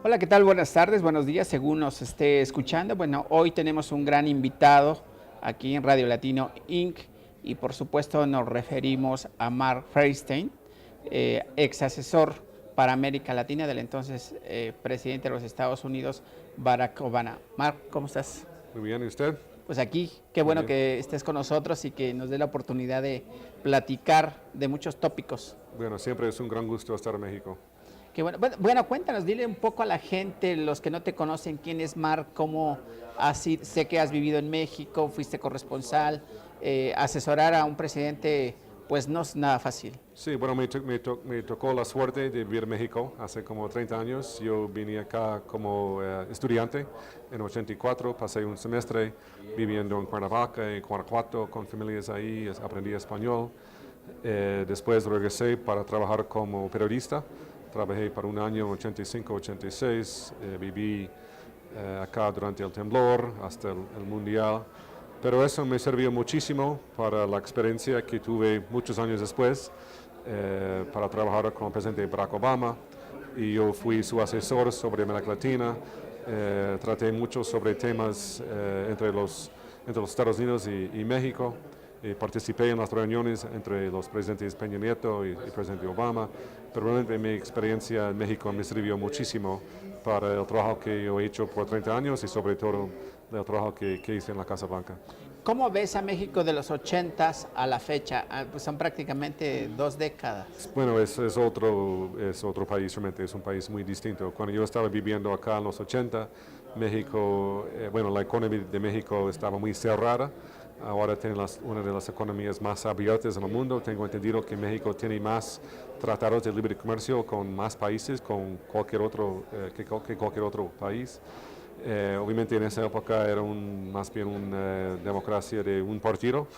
Hola, ¿qué tal? Buenas tardes, buenos días, según nos esté escuchando. Bueno, hoy tenemos un gran invitado aquí en Radio Latino Inc. y por supuesto nos referimos a Mark Feinstein, ex asesor para América Latina del entonces presidente de los Estados Unidos, Barack Obama. Mark, ¿cómo estás? Muy bien, ¿y usted? Pues aquí, qué Muy bueno bien. que estés con nosotros y que nos dé la oportunidad de platicar de muchos tópicos. Bueno, siempre es un gran gusto estar en México. Qué bueno, cuéntanos, dile un poco a la gente, los que no te conocen, quién es Mark, cómo así, sé que has vivido en México, fuiste corresponsal, asesorar a un presidente, pues no es nada fácil. Sí, bueno, me tocó la suerte de vivir en México hace como 30 años. Yo vine acá como estudiante en 84, pasé un semestre viviendo en Cuernavaca, en Guanajuato, con familias ahí, aprendí español. Después regresé para trabajar como periodista. Trabajé por un año, 85-86, viví acá durante el temblor hasta el Mundial. Pero eso me sirvió muchísimo para la experiencia que tuve muchos años después para trabajar con el presidente Barack Obama. Y yo fui su asesor sobre América Latina. Traté mucho sobre temas entre los Estados Unidos y México. Participé en las reuniones entre los presidentes Peña Nieto y presidente Obama, pero realmente mi experiencia en México me sirvió muchísimo para el trabajo que yo he hecho por 30 años y sobre todo el trabajo que hice en la Casa Blanca. ¿Cómo ves a México de los 80s a la fecha? Pues son prácticamente 2 décadas. Bueno, es otro país, realmente es un país muy distinto. Cuando yo estaba viviendo acá en los 80, México, bueno, la economía de México estaba muy cerrada. Ahora tiene una de las economías más abiertas en el mundo. Tengo entendido que México tiene más tratados de libre comercio con más países, con cualquier otro, que cualquier otro país. Obviamente en esa época era más bien una democracia de un partido,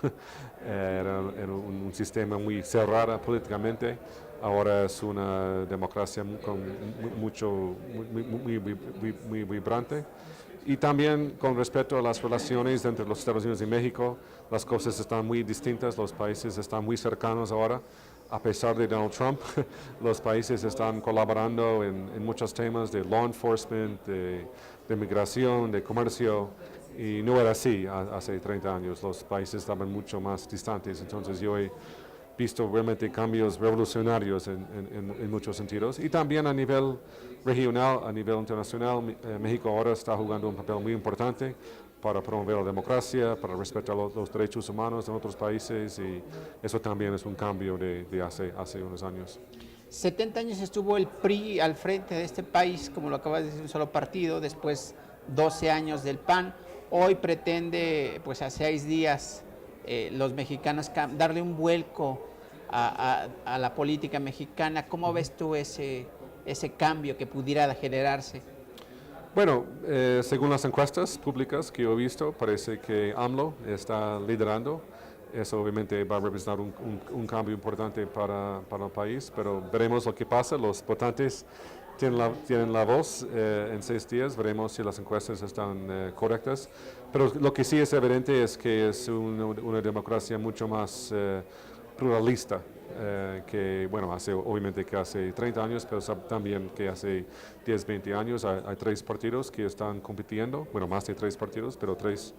era un sistema muy cerrado políticamente. Ahora es una democracia muy vibrante. Y también con respecto a las relaciones entre los Estados Unidos y México, las cosas están muy distintas, los países están muy cercanos ahora. A pesar de Donald Trump, los países están colaborando en muchos temas de law enforcement, de migración, de comercio, y no era así hace 30 años. Los países estaban mucho más distantes, entonces yo he visto realmente cambios revolucionarios en muchos sentidos. Y también a nivel regional, a nivel internacional, México ahora está jugando un papel muy importante para promover la democracia, para respetar los derechos humanos en otros países, y eso también es un cambio de hace unos años. 70 años estuvo el PRI al frente de este país, como lo acabas de decir, un solo partido, después 12 años del PAN. Hoy pretende, pues a 6 días, los mexicanos darle un vuelco a la política mexicana. ¿Cómo ves tú ese cambio que pudiera generarse? Bueno, según las encuestas públicas que yo he visto, parece que AMLO está liderando. Eso obviamente va a representar un cambio importante para el país, pero veremos lo que pasa. Los votantes tienen la voz en 6 días, veremos si las encuestas están correctas. Pero lo que sí es evidente es que es una democracia mucho más pluralista. Que bueno, obviamente que hace 30 años, pero también que hace 10, 20 años hay 3 partidos que están compitiendo, bueno, más de 3 partidos, pero 3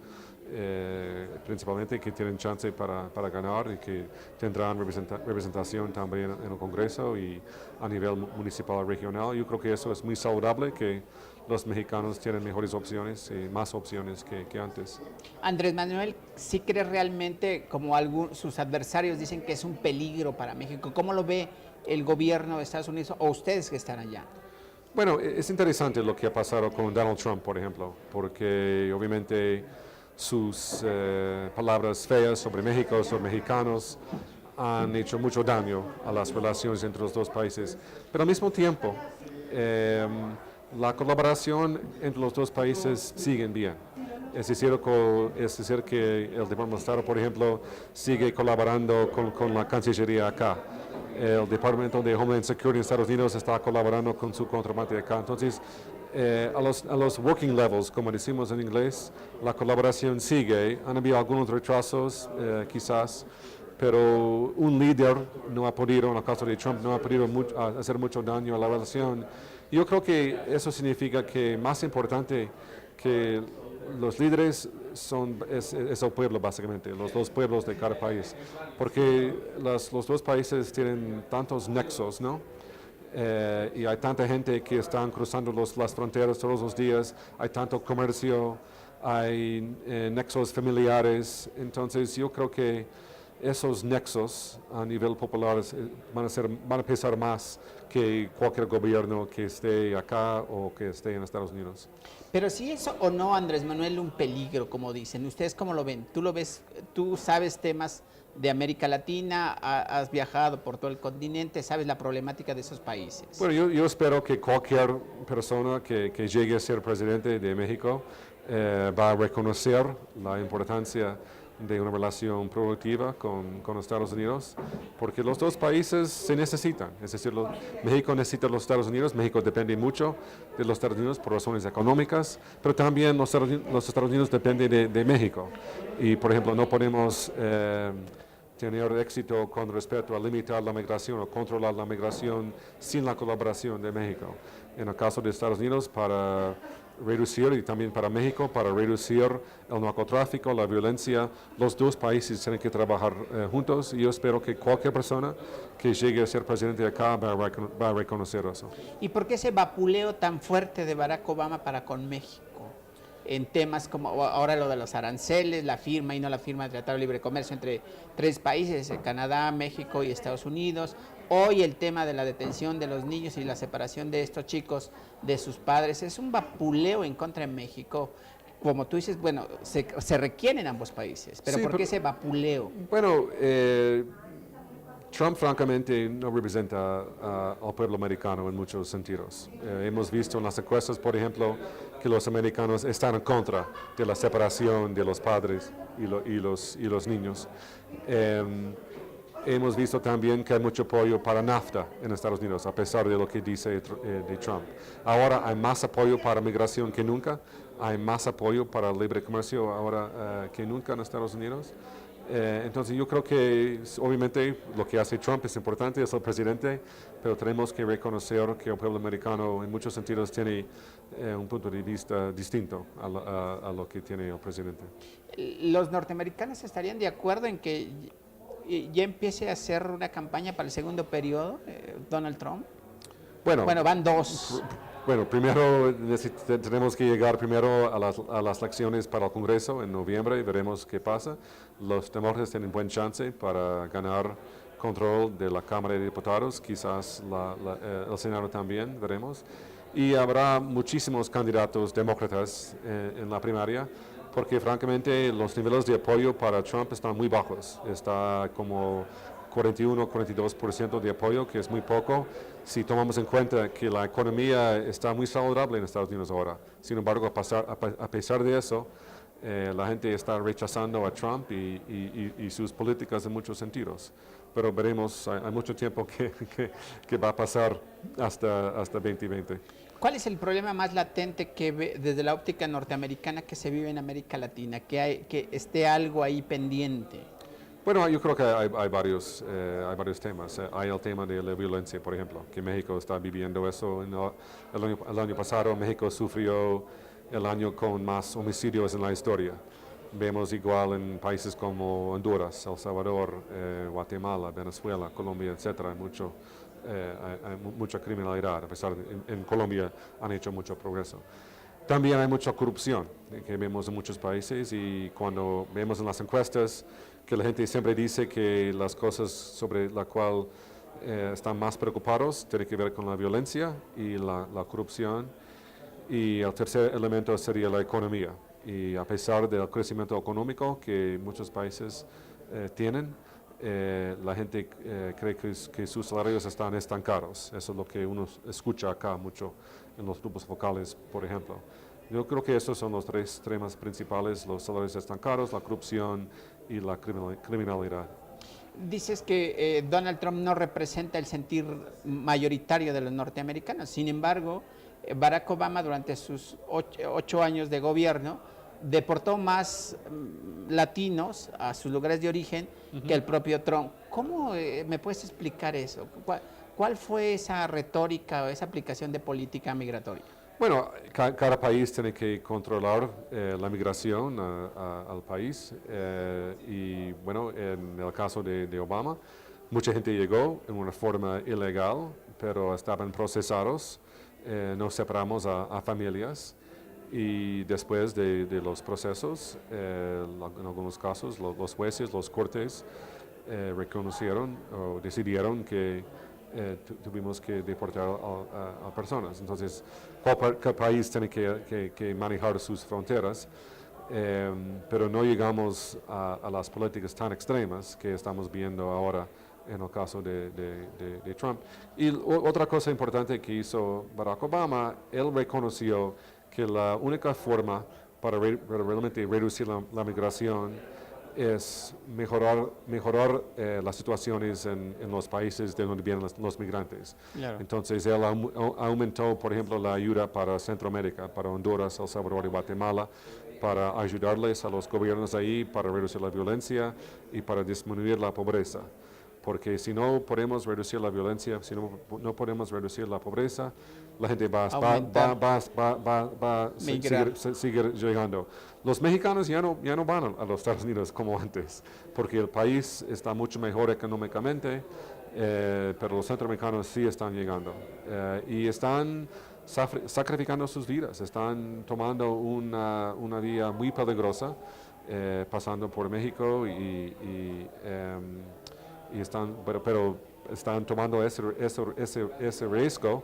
principalmente que tienen chance para ganar y que tendrán representación también en el Congreso y a nivel municipal y regional. Yo creo que eso es muy saludable, que los mexicanos tienen mejores opciones y más opciones que antes. Andrés Manuel, ¿sí cree realmente, como sus adversarios dicen, que es un peligro para México? ¿Cómo lo ve el gobierno de Estados Unidos o ustedes que están allá? Bueno, es interesante lo que ha pasado con Donald Trump, por ejemplo, porque obviamente sus palabras feas sobre México, sobre mexicanos, han hecho mucho daño a las relaciones entre los dos países. Pero al mismo tiempo, la colaboración entre los dos países sigue bien. Es decir, que el Departamento de Estado, por ejemplo, sigue colaborando con la Cancillería acá. El Departamento de Homeland Security de Estados Unidos está colaborando con su contraparte acá. Entonces, a los working levels, como decimos en inglés, la colaboración sigue. Han habido algunos retrasos, quizás, pero un líder no ha podido, en el caso de Trump, no ha podido hacer mucho daño a la relación. Yo creo que eso significa que más importante que los líderes es el pueblo, básicamente, los dos pueblos de cada país, porque los dos países tienen tantos nexos, ¿no? Y hay tanta gente que están cruzando las fronteras todos los días, hay tanto comercio, hay nexos familiares, entonces yo creo que esos nexos a nivel popular van a pesar más que cualquier gobierno que esté acá o que esté en Estados Unidos. Pero sí eso o no, Andrés Manuel, un peligro, como dicen. ¿Ustedes cómo lo ven? ¿Tú lo ves? ¿Tú sabes temas de América Latina? ¿Has viajado por todo el continente? ¿Sabes la problemática de esos países? Bueno, yo espero que cualquier persona que llegue a ser presidente de México va a reconocer la importancia de una relación productiva con Estados Unidos, porque los dos países se necesitan. Es decir, México necesita los Estados Unidos, México depende mucho de los Estados Unidos por razones económicas, pero también los Estados Unidos dependen de México. Y, por ejemplo, no podemos tener éxito con respecto a limitar la migración o controlar la migración sin la colaboración de México. En el caso de Estados Unidos, para reducir, y también para México, para reducir el narcotráfico, la violencia, los dos países tienen que trabajar juntos, y yo espero que cualquier persona que llegue a ser presidente de acá va a reconocer eso. ¿Y por qué ese vapuleo tan fuerte de Barack Obama para con México? En temas como ahora lo de los aranceles, la firma y no la firma del Tratado de Libre Comercio entre tres países, Canadá, México y Estados Unidos. Hoy el tema de la detención de los niños y la separación de estos chicos de sus padres es un vapuleo en contra de México. Como tú dices, bueno, se requieren ambos países, pero Sí, ¿por qué ese vapuleo? Bueno, Trump francamente no representa al pueblo americano en muchos sentidos. Hemos visto en las encuestas, por ejemplo, que los americanos están en contra de la separación de los padres y los niños. Hemos visto también que hay mucho apoyo para NAFTA en Estados Unidos, a pesar de lo que dice de Trump. Ahora hay más apoyo para migración que nunca, hay más apoyo para el libre comercio ahora que nunca en Estados Unidos. Entonces yo creo que obviamente lo que hace Trump es importante, es el presidente, pero tenemos que reconocer que el pueblo americano en muchos sentidos tiene un punto de vista distinto a lo que tiene el presidente. ¿Los norteamericanos estarían de acuerdo en que ya empiece a hacer una campaña para el segundo periodo, Donald Trump? Bueno, van dos. Bueno, primero tenemos que llegar primero a las elecciones para el Congreso en noviembre y veremos qué pasa. Los demócratas tienen buen chance para ganar control de la Cámara de Diputados, quizás el Senado también, veremos. Y habrá muchísimos candidatos demócratas en la primaria, porque francamente los niveles de apoyo para Trump están muy bajos. Está como 41-42% de apoyo, que es muy poco, si tomamos en cuenta que la economía está muy saludable en Estados Unidos ahora. Sin embargo, a pesar de eso, la gente está rechazando a Trump y sus políticas en muchos sentidos. Pero veremos, hay mucho tiempo que va a pasar hasta 2020. ¿Cuál es el problema más latente que desde la óptica norteamericana que se vive en América Latina? Que esté algo ahí pendiente. Bueno, yo creo que hay varios temas. Hay el tema de la violencia, por ejemplo, que México está viviendo eso. El año pasado México sufrió el año con más homicidios en la historia. Vemos igual en países como Honduras, El Salvador, Guatemala, Venezuela, Colombia, etcétera. Hay mucha criminalidad, a pesar de en Colombia han hecho mucho progreso. También hay mucha corrupción que vemos en muchos países, y cuando vemos en las encuestas que la gente siempre dice que las cosas sobre las cuales están más preocupados tienen que ver con la violencia y la corrupción. Y el tercer elemento sería la economía. Y a pesar del crecimiento económico que muchos países tienen, la gente cree que sus salarios están estancados. Eso es lo que uno escucha acá mucho en los grupos focales, por ejemplo. Yo creo que esos son los tres temas principales: los salarios estancados, la corrupción y la criminalidad. Dices que Donald Trump no representa el sentir mayoritario de los norteamericanos. Sin embargo, Barack Obama durante sus 8 años de gobierno deportó más latinos a sus lugares de origen que el propio Trump. ¿Cómo me puedes explicar eso? ¿Cuál fue esa retórica o esa aplicación de política migratoria? Bueno, cada país tiene que controlar la migración al país y bueno, en el caso de Obama, mucha gente llegó en una forma ilegal, pero estaban procesados, nos separamos a familias y después de los procesos, en algunos casos, los jueces, los cortes reconocieron o decidieron que tuvimos que deportar a personas. Entonces, cada país tiene que manejar sus fronteras, pero no llegamos a las políticas tan extremas que estamos viendo ahora en el caso de Trump. Y otra cosa importante que hizo Barack Obama, él reconoció que la única forma para realmente reducir la migración es mejorar las situaciones en los países de donde vienen los migrantes. Claro. Entonces, él aumentó, por ejemplo, la ayuda para Centroamérica, para Honduras, El Salvador y Guatemala, para ayudarles a los gobiernos ahí, para reducir la violencia y para disminuir la pobreza. Porque si no podemos reducir la violencia, si no podemos reducir la pobreza, la gente va a seguir llegando. Los mexicanos ya no van a los Estados Unidos como antes, porque el país está mucho mejor económicamente, pero los centroamericanos sí están llegando y están sacrificando sus vidas, están tomando una vía muy peligrosa, pasando por México y pero están tomando ese riesgo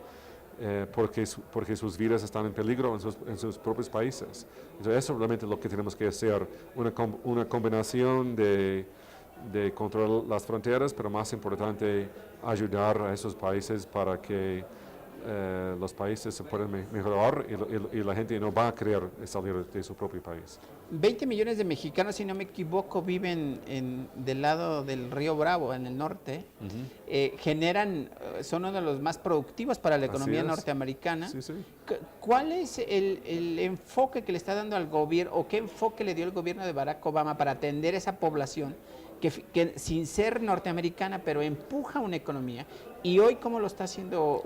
porque sus vidas están en peligro en sus propios países. Entonces, eso es realmente lo que tenemos que hacer, una combinación de controlar las fronteras, pero más importante, ayudar a esos países para que los países se puedan mejorar y la gente no va a querer salir de su propio país. 20 millones de mexicanos, si no me equivoco, viven del lado del Río Bravo, en el norte. Son uno de los más productivos para la economía norteamericana. Sí, sí. ¿Cuál es el enfoque que le está dando al gobierno, o qué enfoque le dio el gobierno de Barack Obama para atender esa población que sin ser norteamericana, pero empuja una economía? Y hoy, ¿cómo lo está haciendo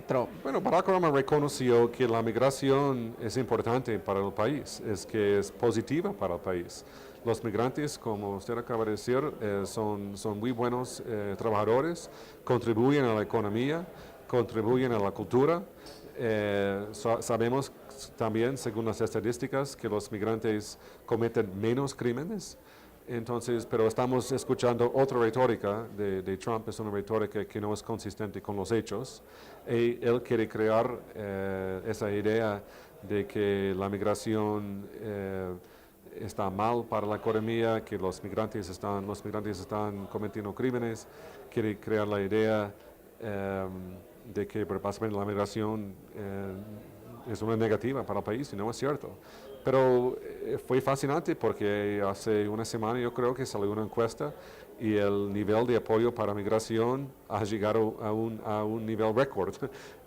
Trump? Bueno, Barack Obama reconoció que la migración es importante para el país, que es positiva para el país. Los migrantes, como usted acaba de decir, son muy buenos trabajadores, contribuyen a la economía, contribuyen a la cultura. Sabemos también, según las estadísticas, que los migrantes cometen menos crímenes. Entonces, pero estamos escuchando otra retórica de Trump, es una retórica que no es consistente con los hechos. Él quiere crear esa idea de que la migración está mal para la economía, que los migrantes están cometiendo crímenes. Quiere crear la idea de que básicamente la migración es una negativa para el país, y no es cierto. Pero fue fascinante porque hace una semana yo creo que salió una encuesta y el nivel de apoyo para migración ha llegado a un nivel récord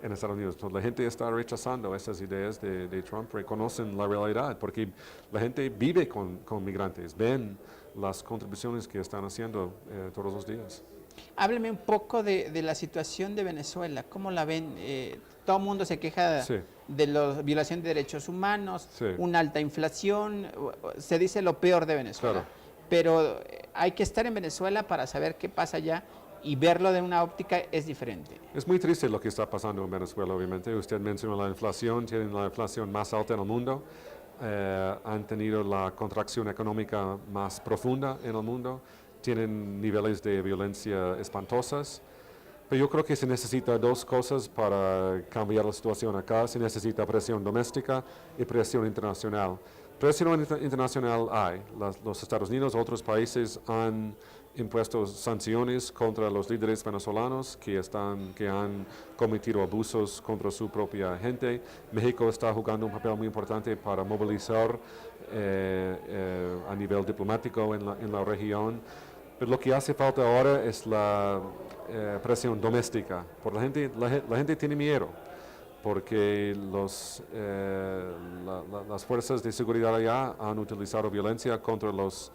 en Estados Unidos. Entonces, la gente está rechazando esas ideas de Trump, reconocen la realidad porque la gente vive con migrantes, ven las contribuciones que están haciendo todos los días. Hábleme un poco de la situación de Venezuela, ¿cómo la ven? Todo el mundo se queja de la violación de derechos humanos, una alta inflación, se dice lo peor de Venezuela. Claro. Pero hay que estar en Venezuela para saber qué pasa allá, y verlo de una óptica es diferente. Es muy triste lo que está pasando en Venezuela, obviamente. Usted mencionó la inflación, tienen la inflación más alta en el mundo, han tenido la contracción económica más profunda en el mundo, tienen niveles de violencia espantosas. Pero yo creo que se necesita dos cosas para cambiar la situación acá. Se necesita presión doméstica y presión internacional. Presión internacional hay. Los Estados Unidos, otros países han impuesto sanciones contra los líderes venezolanos que han cometido abusos contra su propia gente. México está jugando un papel muy importante para movilizar a nivel diplomático en la región. Pero lo que hace falta ahora es la presión doméstica, porque la gente tiene miedo. porque las fuerzas de seguridad allá han utilizado violencia contra los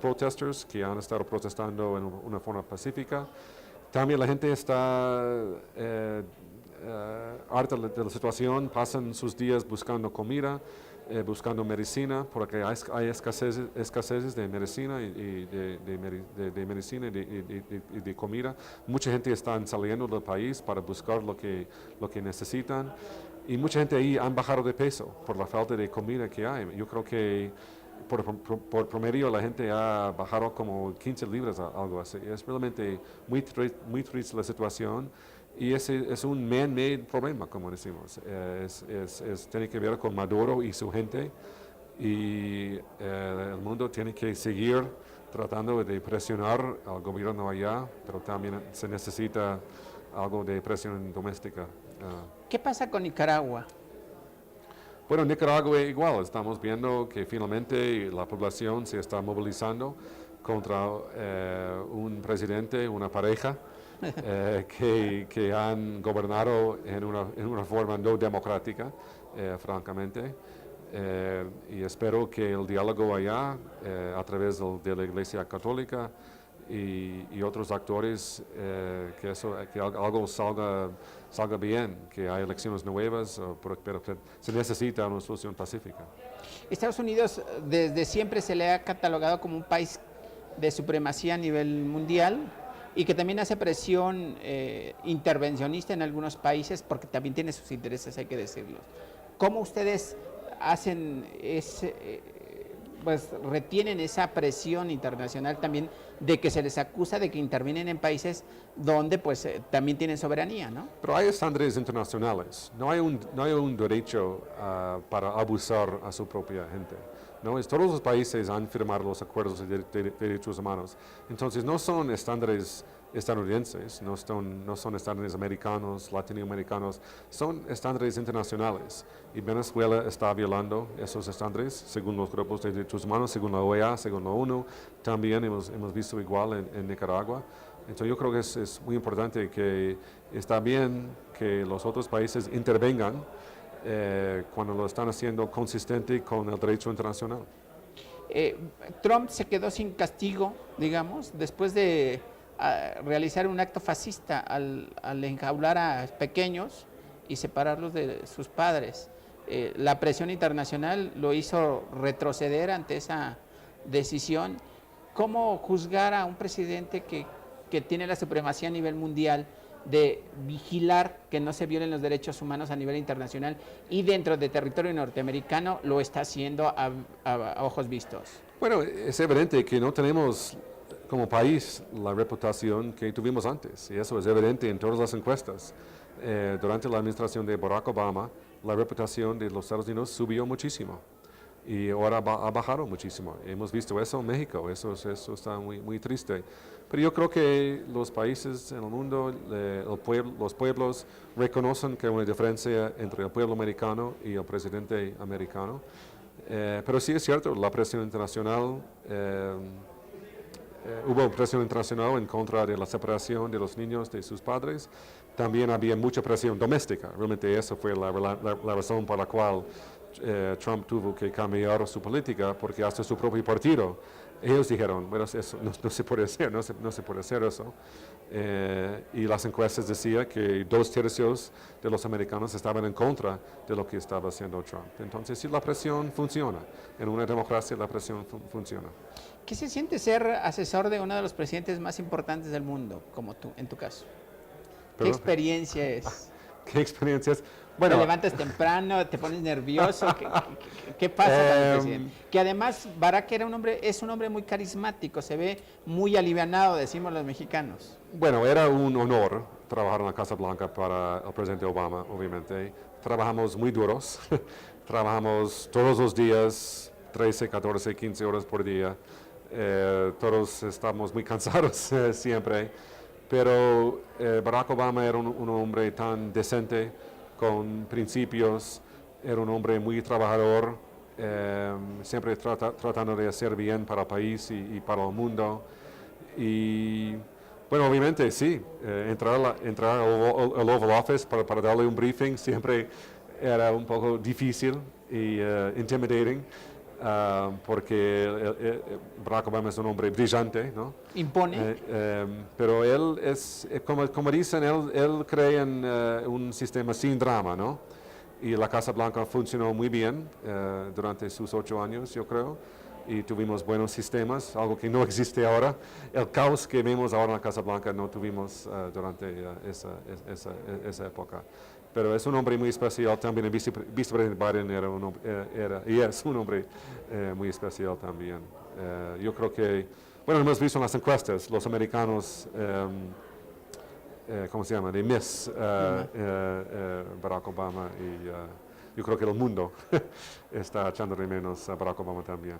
protesters que han estado protestando en una forma pacífica. También la gente está harta de la situación, pasan sus días buscando comida, buscando medicina, porque hay escaseces de medicina de medicina y de comida. Mucha gente está saliendo del país para buscar lo que necesitan, y mucha gente ahí han bajado de peso por la falta de comida que hay. Yo creo que por promedio la gente ha bajado como 15 libras, algo así. Es realmente muy triste la situación. Y ese es un man-made problema, como decimos. Tiene que ver con Maduro y su gente, y el mundo tiene que seguir tratando de presionar al gobierno allá, pero también se necesita algo de presión doméstica. ¿Qué pasa con Nicaragua? Bueno, Nicaragua igual, estamos viendo que finalmente la población se está movilizando contra un presidente, una pareja, que han gobernado en una forma no democrática, francamente. Y espero que el diálogo allá, a través de la Iglesia Católica y otros actores, que algo salga bien, que hay elecciones nuevas, pero se necesita una solución pacífica. Estados Unidos desde siempre se le ha catalogado como un país de supremacía a nivel mundial, y que también hace presión intervencionista en algunos países, porque también tiene sus intereses, hay que decirlo. ¿Cómo ustedes hacen pues retienen esa presión internacional también de que se les acusa de que intervienen en países donde pues también tienen soberanía, ¿no? Pero hay estándares internacionales. No hay un derecho para abusar a su propia gente. ¿No? Todos los países han firmado los acuerdos de derechos humanos. Entonces no son estándares estadounidenses, no son estándares americanos, latinoamericanos, son estándares internacionales. Y Venezuela está violando esos estándares según los grupos de derechos humanos, según la OEA, según la ONU. También hemos visto igual en Nicaragua. Entonces yo creo que es muy importante, que está bien que los otros países intervengan cuando lo están haciendo consistente con el derecho internacional. Trump se quedó sin castigo, digamos, después de realizar un acto fascista al enjaular a pequeños y separarlos de sus padres. La presión internacional lo hizo retroceder ante esa decisión. ¿Cómo juzgar a un presidente que tiene la supremacía a nivel mundial de vigilar que no se violen los derechos humanos a nivel internacional, y dentro de territorio norteamericano lo está haciendo a ojos vistos? Bueno, es evidente que no tenemos como país la reputación que tuvimos antes, y eso es evidente en todas las encuestas. Durante la administración de Barack Obama, la reputación de los Estados Unidos subió muchísimo, y ahora ha bajado muchísimo. Hemos visto eso en México, eso está muy triste. Pero yo creo que los países en el mundo, los pueblos reconocen que hay una diferencia entre el pueblo americano y el presidente americano. Pero sí es cierto, la presión internacional, hubo presión internacional en contra de la separación de los niños de sus padres. También había mucha presión doméstica. Realmente esa fue la razón por la cual Trump tuvo que cambiar su política, porque hasta su propio partido, ellos dijeron, bueno, eso no se puede hacer, no se puede hacer eso. Y las encuestas decían que 2/3 de los americanos estaban en contra de lo que estaba haciendo Trump. Entonces, sí, la presión funciona. En una democracia la presión funciona. ¿Qué se siente ser asesor de uno de los presidentes más importantes del mundo, como tú, en tu caso? ¿Qué experiencia es? ¿Qué experiencia es? Bueno, te levantas temprano, te pones nervioso. ¿Qué pasa con el presidente? Que además Barack es un hombre muy carismático, se ve muy alivianado, decimos los mexicanos. Bueno, era un honor trabajar en la Casa Blanca para el presidente Obama, obviamente. Trabajamos muy duros, trabajamos todos los días, 13, 14, 15 horas por día. Todos estamos muy cansados siempre. Pero Barack Obama era un hombre tan decente, con principios, era un hombre muy trabajador, siempre tratando de hacer bien para el país y para el mundo. Y Bueno, obviamente sí, entrar al Oval Office para darle un briefing siempre era un poco difícil y intimidating, porque Barack Obama es un hombre brillante, ¿no? Impone. Pero él es, como dicen, él cree en un sistema sin drama, ¿no? Y la Casa Blanca funcionó muy bien durante sus 8 años, yo creo, y tuvimos buenos sistemas, algo que no existe ahora. El caos que vemos ahora en la Casa Blanca no tuvimos durante esa época. Pero es un hombre muy especial también. El vicepresidente Biden y es un hombre muy especial también. Yo creo que, bueno, hemos visto en las encuestas, los americanos, ¿cómo se llama? De Miss Barack Obama, y yo creo que el mundo está echando de menos a Barack Obama también.